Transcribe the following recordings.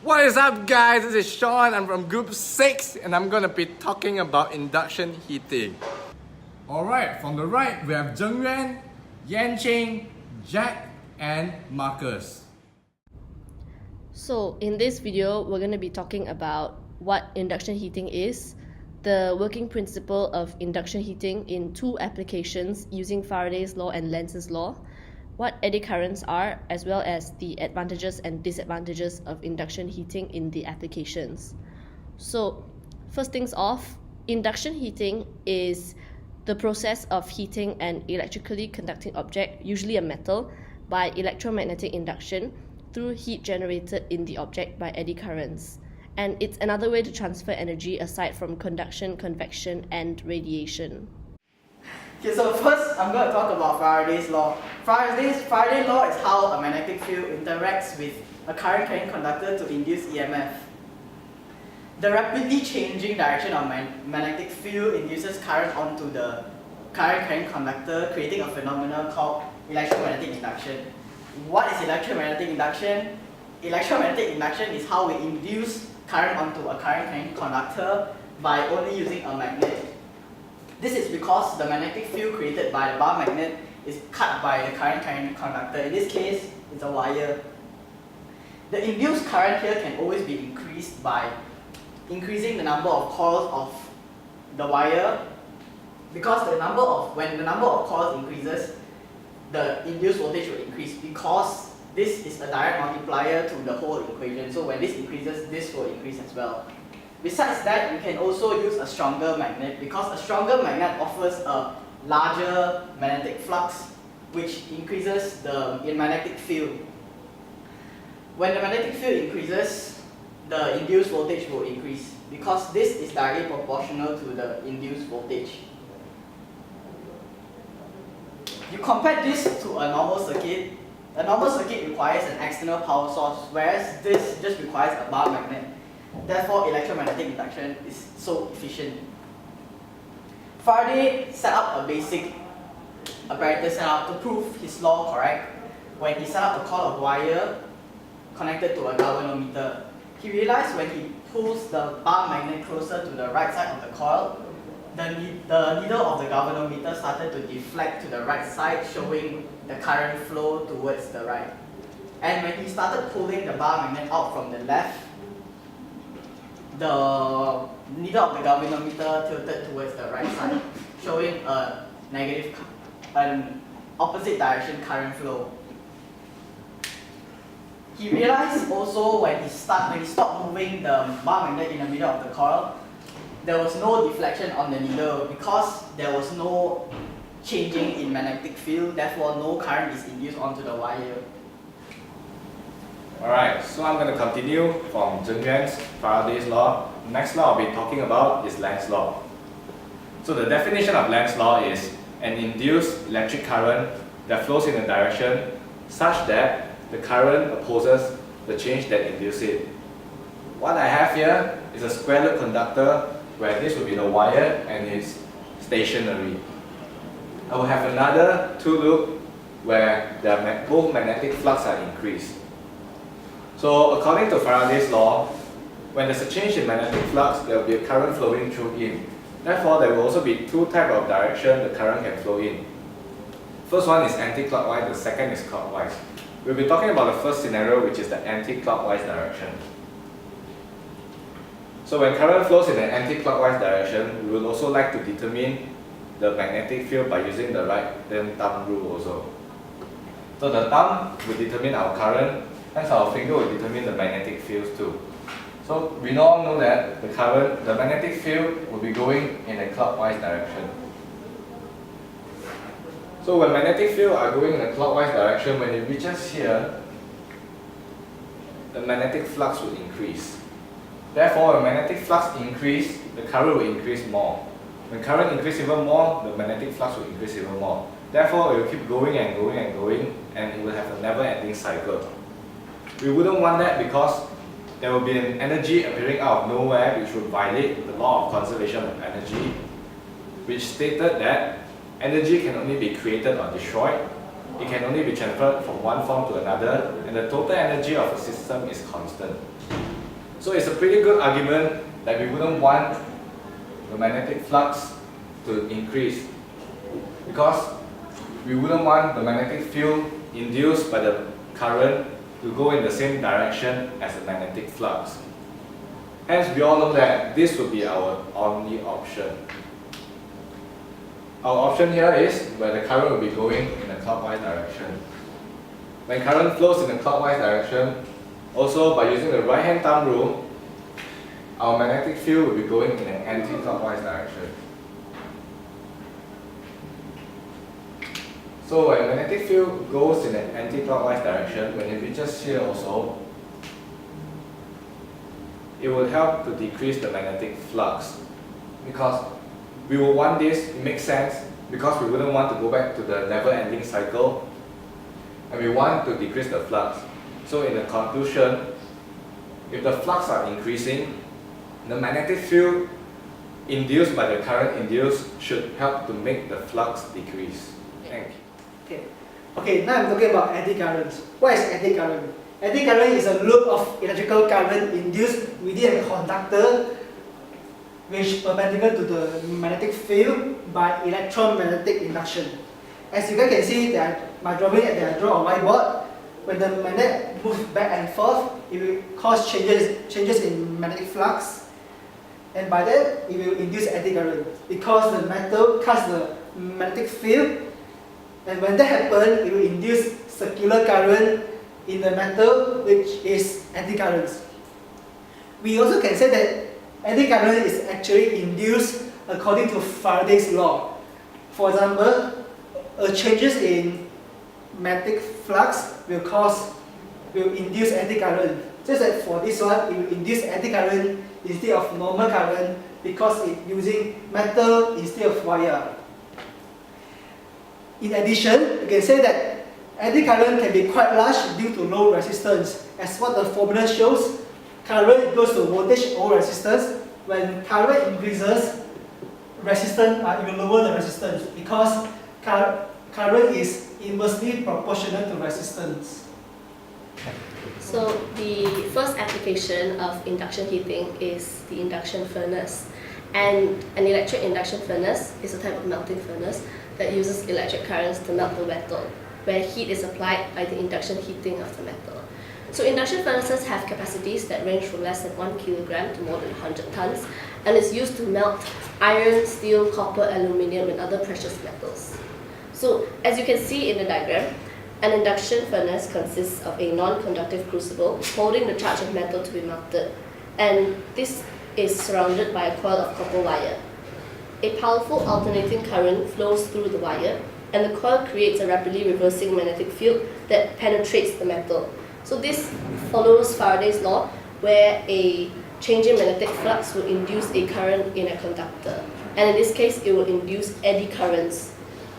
What is up, guys? This is Sean. I'm from Group 6 and I'm gonna be talking about induction heating. Alright, from the right we have Zhengyuan, Yanqing, Jack and Marcus. So in this video, we're going to be talking about what induction heating is, the working principle of induction heating in two applications using Faraday's law and Lenz's law, what eddy currents are, as well as the advantages and disadvantages of induction heating in the applications. So first things off, induction heating is the process of heating an electrically conducting object, usually a metal, by electromagnetic induction through heat generated in the object by eddy currents. And it's another way to transfer energy aside from conduction, convection, and radiation. Okay, so first I'm going to talk about Faraday's law. Faraday's law is how a magnetic field interacts with a current carrying conductor to induce EMF. The rapidly changing direction of magnetic field induces current onto the current carrying conductor, creating a phenomenon called electromagnetic induction. What is electromagnetic induction? Electromagnetic induction is how we induce current onto a current carrying conductor by only using a magnet. This is because the magnetic field created by the bar magnet is cut by the current carrying conductor. In this case, it's a wire. The induced current here can always be increased by increasing the number of coils of the wire, because when the number of coils increases, the induced voltage will increase, because this is a direct multiplier to the whole equation. So when this increases, this will increase as well. Besides that, you can also use a stronger magnet, because a stronger magnet offers a larger magnetic flux, which increases the magnetic field. When the magnetic field increases, the induced voltage will increase, because this is directly proportional to the induced voltage. You compare this to a normal circuit. A normal circuit requires an external power source, whereas this just requires a bar magnet. Therefore, electromagnetic induction is so efficient. Faraday set up a basic apparatus setup to prove his law correct when he set up a coil of wire connected to a galvanometer. He realized when he pulls the bar magnet closer to the right side of the coil, the needle of the galvanometer started to deflect to the right side, showing the current flow towards the right. And when he started pulling the bar magnet out from the left, the needle of the galvanometer tilted towards the right side, showing an opposite direction current flow. He realized also when he stopped moving the bar magnet in the middle of the coil, there was no deflection on the needle, because there was no changing in magnetic field, therefore no current is induced onto the wire. Alright, so I'm going to continue from Zhengyuan's Faraday's law. The next law I'll be talking about is Lenz's law. So the definition of Lenz's law is an induced electric current that flows in a direction such that the current opposes the change that induces it. What I have here is a square loop conductor where this will be the wire and it's stationary. I will have another two loop where both magnetic flux are increased. So according to Faraday's law, when there's a change in magnetic flux, there will be a current flowing through in. Therefore, there will also be two types of direction the current can flow in. First one is anti-clockwise, the second is clockwise. We'll be talking about the first scenario, which is the anti-clockwise direction. So when current flows in an anti-clockwise direction, we will also like to determine the magnetic field by using the right-hand thumb rule also. So the thumb will determine our current, hence our finger will determine the magnetic fields too. So we all know that the magnetic field will be going in a clockwise direction. So when magnetic fields are going in a clockwise direction, when it reaches here, the magnetic flux will increase. Therefore, when magnetic flux increase, the current will increase more. When current increases even more, the magnetic flux will increase even more. Therefore, it will keep going and going and going, and it will have a never-ending cycle. We wouldn't want that, because there will be an energy appearing out of nowhere which would violate the law of conservation of energy, which stated that energy can only be created or destroyed, it can only be transferred from one form to another, and the total energy of a system is constant. So it's a pretty good argument that we wouldn't want the magnetic flux to increase, because we wouldn't want the magnetic field induced by the current to go in the same direction as the magnetic flux. Hence, we all know that this would be our only option. Our option here is where the current will be going in a clockwise direction. When current flows in a clockwise direction, also by using the right-hand thumb rule, our magnetic field will be going in an anti-clockwise direction. So when magnetic field goes in an anti-clockwise direction, when it reaches here also, it will help to decrease the magnetic flux, because we will want this. It makes sense because we wouldn't want to go back to the never-ending cycle, and we want to decrease the flux. So in the conclusion, if the flux are increasing, the magnetic field induced by the current induced should help to make the flux decrease. Thank you. Okay, now I'm talking about eddy currents. What is eddy current? Eddy current is a loop of electrical current induced within a conductor which is perpendicular to the magnetic field by electromagnetic induction. As you guys can see, my drawing that I draw on whiteboard, when the magnet moves back and forth, it will cause changes in magnetic flux, and by that it will induce eddy current because the metal cuts the magnetic field, and when that happens, it will induce circular current in the metal, which is eddy currents. We also can say that eddy current is actually induced according to Faraday's law. For example, changes in magnetic flux will induce eddy current. Just that for this one, it will induce eddy current instead of normal current because it's using metal instead of wire. In addition, you can say that eddy current can be quite large due to low resistance. As what the formula shows, current equals to voltage over resistance. When current increases, resistance it will lower the resistance because current is inversely proportional to resistance. So the first application of induction heating is the induction furnace. And an electric induction furnace is a type of melting furnace that uses electric currents to melt the metal, where heat is applied by the induction heating of the metal. So induction furnaces have capacities that range from less than 1 kilogram to more than 100 tons, and it's used to melt iron, steel, copper, aluminium, and other precious metals. So as you can see in the diagram, an induction furnace consists of a non-conductive crucible holding the charge of metal to be melted, and this is surrounded by a coil of copper wire. A powerful alternating current flows through the wire, and the coil creates a rapidly reversing magnetic field that penetrates the metal. So this follows Faraday's law, where a change in magnetic flux will induce a current in a conductor. And in this case, it will induce eddy currents,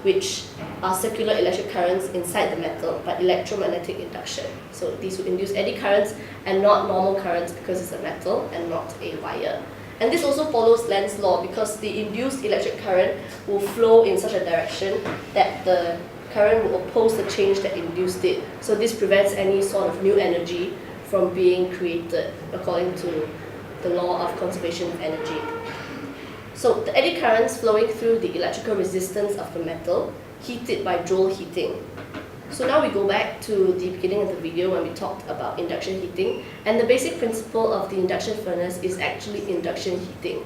which are circular electric currents inside the metal, but electromagnetic induction. So these will induce eddy currents and not normal currents because it's a metal and not a wire. And this also follows Lenz's law because the induced electric current will flow in such a direction that the current will oppose the change that induced it. So this prevents any sort of new energy from being created according to the law of conservation of energy. So the eddy currents flowing through the electrical resistance of the metal, heated by Joule heating. So now we go back to the beginning of the video when we talked about induction heating, and the basic principle of the induction furnace is actually induction heating,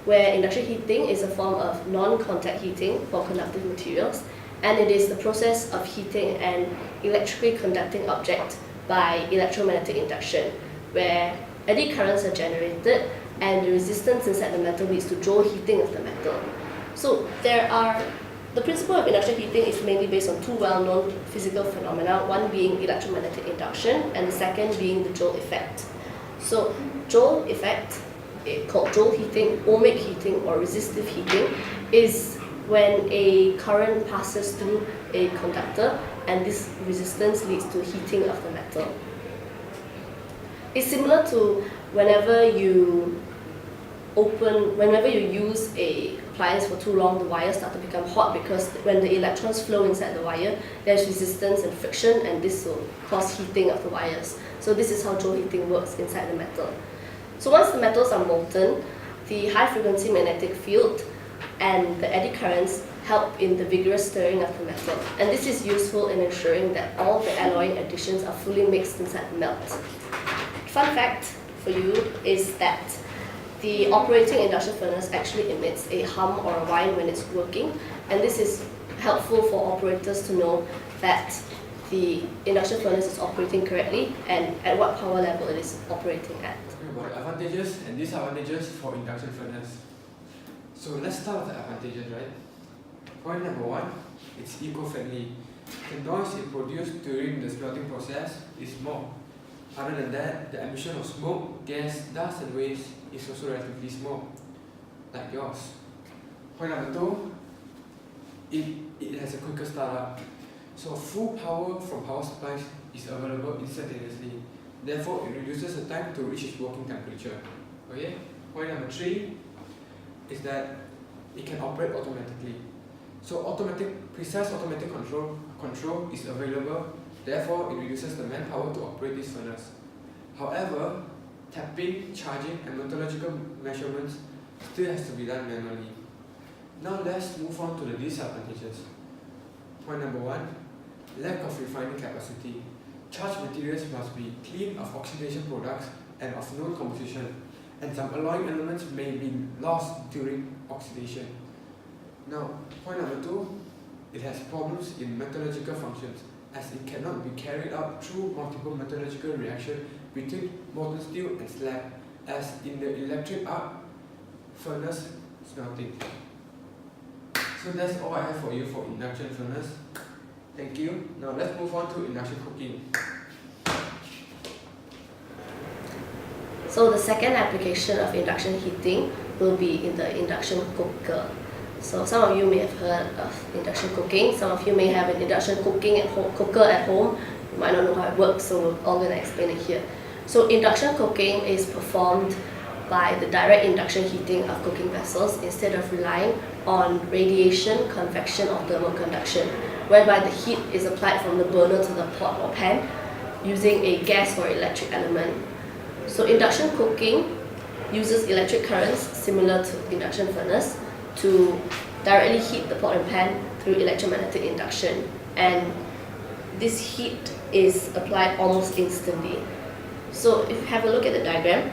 where induction heating is a form of non-contact heating for conductive materials, and it is the process of heating an electrically conducting object by electromagnetic induction, where eddy currents are generated and the resistance inside the metal leads to Joule heating of the metal. So the principle of induction heating is mainly based on two well-known physical phenomena, one being electromagnetic induction and the second being the Joule effect. So Joule effect, called Joule heating, ohmic heating or resistive heating, is when a current passes through a conductor and this resistance leads to heating of the metal. It's similar to whenever you use a appliance for too long, the wires start to become hot because when the electrons flow inside the wire, there's resistance and friction, and this will cause heating of the wires. So this is how Joule heating works inside the metal. So once the metals are molten, the high frequency magnetic field and the eddy currents help in the vigorous stirring of the metal. And this is useful in ensuring that all the alloying additions are fully mixed inside the melt. Fun fact for you is that the operating induction furnace actually emits a hum or a whine when it's working, and this is helpful for operators to know that the induction furnace is operating correctly and at what power level it is operating at. About advantages and disadvantages for induction furnace. So let's start with the advantages, right? Point number one, it's eco-friendly. The noise it produced during the smelting process is small. Other than that, the emission of smoke, gas, dust and waste is also relatively small, like yours. Point number two, it has a quicker startup. So full power from power supplies is available instantaneously. Therefore, it reduces the time to reach its working temperature. Okay? Point number three is that it can operate automatically. So precise automatic control is available. Therefore, it reduces the manpower to operate this furnace. However, tapping, charging, and metallurgical measurements still has to be done manually. Now let's move on to the disadvantages. Point number one, lack of refining capacity. Charged materials must be clean of oxidation products and of known composition, and some alloying elements may be lost during oxidation. Now, point number two, it has problems in metallurgical functions, as it cannot be carried out through multiple metallurgical reactions between molten steel and slag, as in the electric arc furnace smelting. So that's all I have for you for induction furnace. Thank you. Now let's move on to induction cooking. So the second application of induction heating will be in the induction cooker. So some of you may have heard of induction cooking. Some of you may have an induction cooker at home. You might not know how it works, so we're all going to explain it here. So induction cooking is performed by the direct induction heating of cooking vessels instead of relying on radiation, convection, or thermal conduction, whereby the heat is applied from the burner to the pot or pan using a gas or electric element. So induction cooking uses electric currents similar to induction furnace to directly heat the pot and pan through electromagnetic induction, and this heat is applied almost instantly. So if you have a look at the diagram,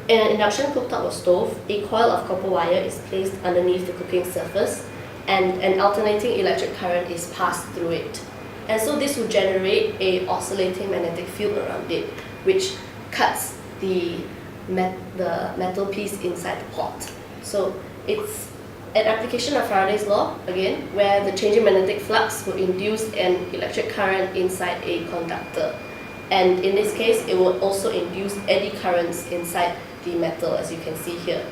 in an induction cooktop or stove, a coil of copper wire is placed underneath the cooking surface and an alternating electric current is passed through it. And so this will generate a oscillating magnetic field around it, which cuts the metal piece inside the pot. So it's an application of Faraday's law, again, where the changing magnetic flux will induce an electric current inside a conductor. And in this case, it will also induce eddy currents inside the metal, as you can see here.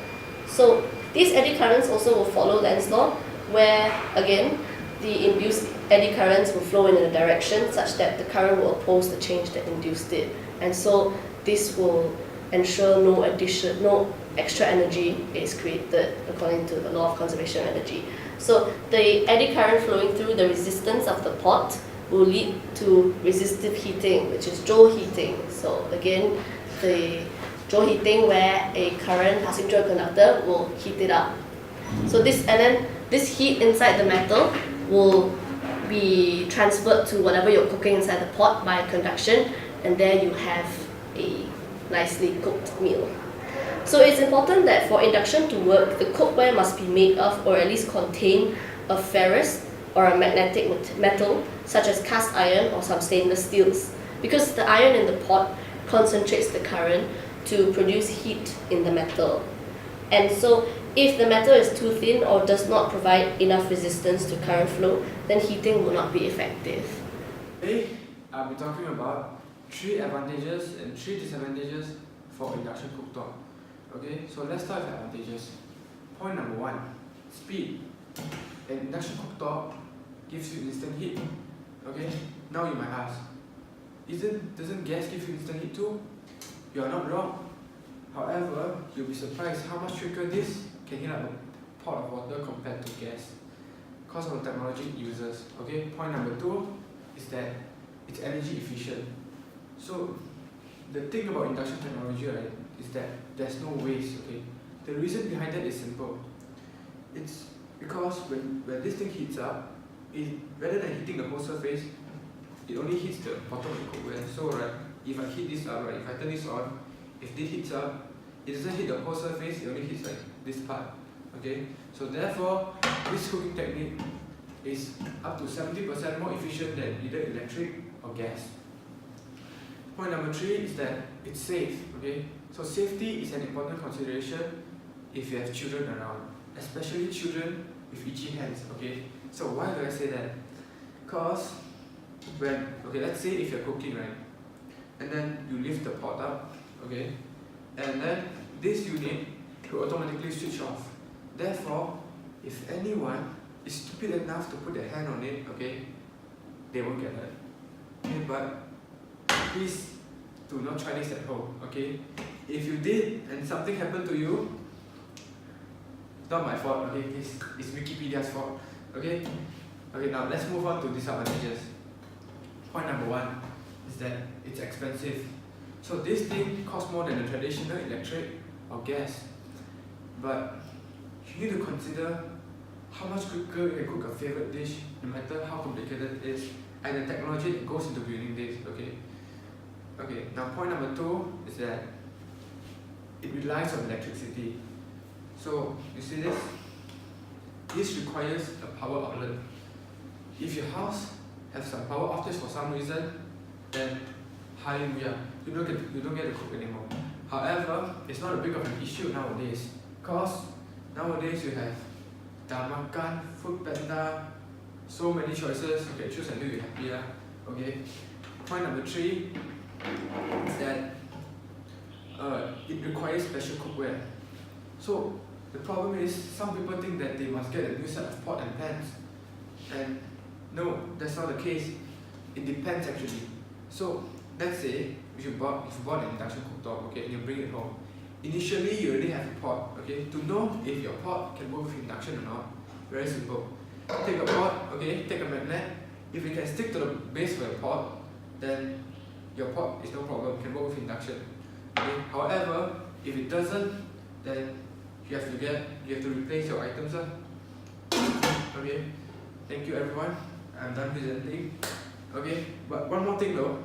So these eddy currents also will follow Lenz's law, where, again, the induced eddy currents will flow in a direction such that the current will oppose the change that induced it. And so this will ensure no extra energy is created according to the law of conservation of energy. So the eddy current flowing through the resistance of the pot will lead to resistive heating, which is Joule heating. So again, the Joule heating where a current passing through a conductor will heat it up. So this heat inside the metal will be transferred to whatever you're cooking inside the pot by conduction, and there you have a nicely cooked meal. So it's important that for induction to work, the cookware must be made of or at least contain a ferrous or a magnetic metal such as cast iron or some stainless steels, because the iron in the pot concentrates the current to produce heat in the metal. And so if the metal is too thin or does not provide enough resistance to current flow, then heating will not be effective. Today, I'll be talking about 3 advantages and 3 disadvantages for induction cooktop. Okay, so let's start with advantages. Point number 1, speed. An induction cooktop gives you instant heat. Okay, now you might ask, doesn't gas give you instant heat too? You are not wrong. However, you'll be surprised how much quicker this can heat up a pot of water compared to gas, because of the technology it uses. Okay, point number 2 is that it's energy efficient. So the thing about induction technology, right, is that there's no waste, okay? The reason behind that is simple. It's because when this thing heats up, rather than hitting the whole surface, it only hits the bottom of the cookware. So right, if I heat this up, right, if I turn this on, if this heats up, it doesn't hit the whole surface, it only hits like this part. Okay? So therefore, this cooking technique is up to 70% more efficient than either electric or gas. Point number 3 is that it's safe. Okay? So safety is an important consideration if you have children around, especially children with itchy hands. Okay? So why do I say that? Because let's say if you're cooking, right, and then you lift the pot up, okay, and then this unit will automatically switch off. Therefore, if anyone is stupid enough to put their hand on it, okay, they won't get hurt. Okay, but please do not try this at home, okay? If you did and something happened to you, it's not my fault, okay? It's Wikipedia's fault, okay? Okay, now let's move on to disadvantages. Point number 1 is that it's expensive. So this thing costs more than a traditional electric or gas. But you need to consider how much quicker you can cook a favorite dish, no matter how complicated it is, and the technology that goes into building this, okay? Okay, now point number 2 is that it relies on electricity. So, you see this? This requires a power outlet. If your house has some power outage for some reason, then hallelujah, you don't get to cook anymore. However, it's not a big of an issue nowadays, because nowadays you have Damakan, Foodpanda, so many choices. Okay, choose until you're happy. Okay. Point number 3 is that it requires special cookware. So the problem is some people think that they must get a new set of pot and pans, and no, that's not the case. It depends actually. So let's say if you bought an induction cooktop, okay, and you bring it home. Initially, you already have a pot, okay? To know if your pot can work with induction or not, very simple. Take a pot, okay, take a magnet. If it can stick to the base of your pot, then your pot is no problem, can work with induction. Okay? However, if it doesn't, then you have to replace your items. Okay? Thank you everyone. I'm done presenting. Okay, but one more thing though.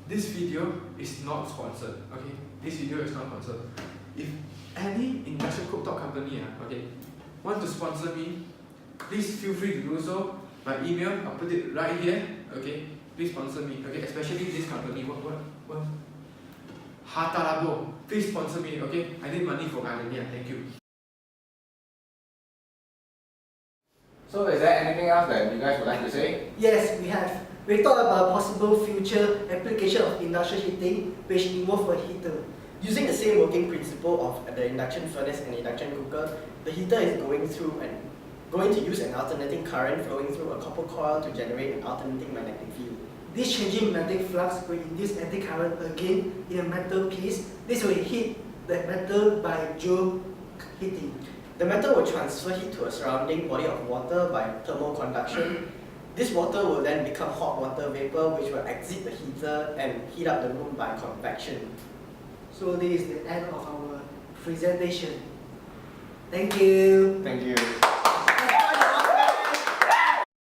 This video is not sponsored. Okay? This video is not sponsored. If any induction cooktop company want to sponsor me, please feel free to do so. My email, I'll put it right here. Okay, please sponsor me. Okay, especially this company. What? Hatalabo, please sponsor me. Okay, I need money for Gardenia. Thank you. So is there anything else that you guys would like to say? Yes, we have. We talked about possible future application of induction heating, which involve a heater. Using the same working principle of the induction furnace and induction cooker, the heater is going to use an alternating current flowing through a copper coil to generate an alternating magnetic field. This changing magnetic flux will induce anti-current again in a metal piece. This will heat the metal by joule heating. The metal will transfer heat to a surrounding body of water by thermal conduction. This water will then become hot water vapor, which will exit the heater and heat up the room by convection. So this is the end of our presentation. Thank you. Thank you.